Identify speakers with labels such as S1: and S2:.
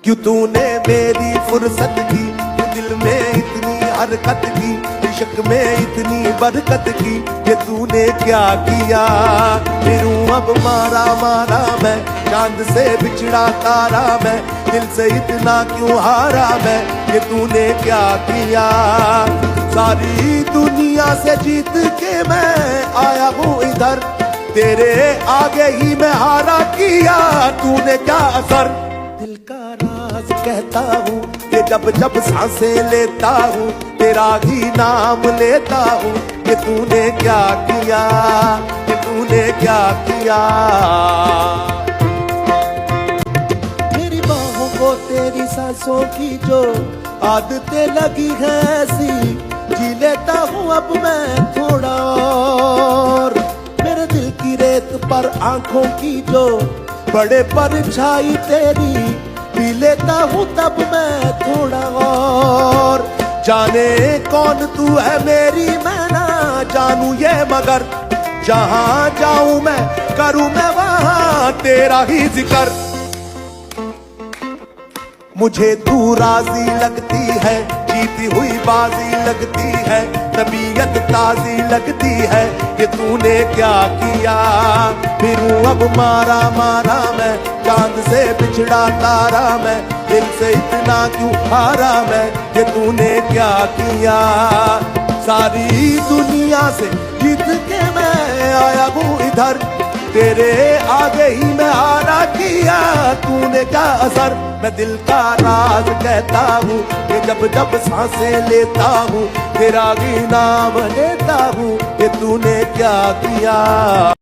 S1: क्यों तूने मेरी फुर्सत की, क्यों दिल में इतनी हरकत की, इश्क में इतनी बरकत की, ये तूने क्या किया। फिरूं अब मारा मारा मैं, चांद से बिछड़ा तारा मैं, दिल से इतना क्यों हारा मैं, ये तूने क्या किया। सारी दुनिया से जीत के मैं आया हूँ इधर, तेरे आगे ही मैं हारा किया, तूने क्या असर। दिल का राज कहता हूँ कि जब जब सांसें लेता हूँ, तेरा ही नाम लेता हूँ, कि तूने क्या किया, कि तूने क्या किया। मेरी बाहों को तेरी सांसों की जो आदतें लगी है ऐसी, जी लेता हूँ अब मैं थोड़ा और। मेरे दिल की रेत पर आंखों की जो बड़े परछाई तेरी, पी लेता हूँ तब मैं थोड़ा और। जाने कौन तू है मेरी मैं ना जानू ये, मगर जहाँ जाऊं मैं करूं मैं वहाँ तेरा ही जिक्र। मुझे तू राजी लगती है, जीती हुई बाजी लगती है, तबीयत ताजी लगती है, कि तूने क्या किया। फिरूं अब मारा मारा मैं, चांद से बिछड़ा तारा मैं, दिल से इतना क्यों हारा मैं, कि तूने क्या किया। सारी दुनिया से जीत के मैं आया हूँ इधर, तेरे आगे ही मैं हारा किया, तूने क्या असर। मैं दिल का राज कहता हूँ कि जब जब सांसें लेता हूँ, तेरा ही नाम लेता हूँ, कि तूने क्या किया।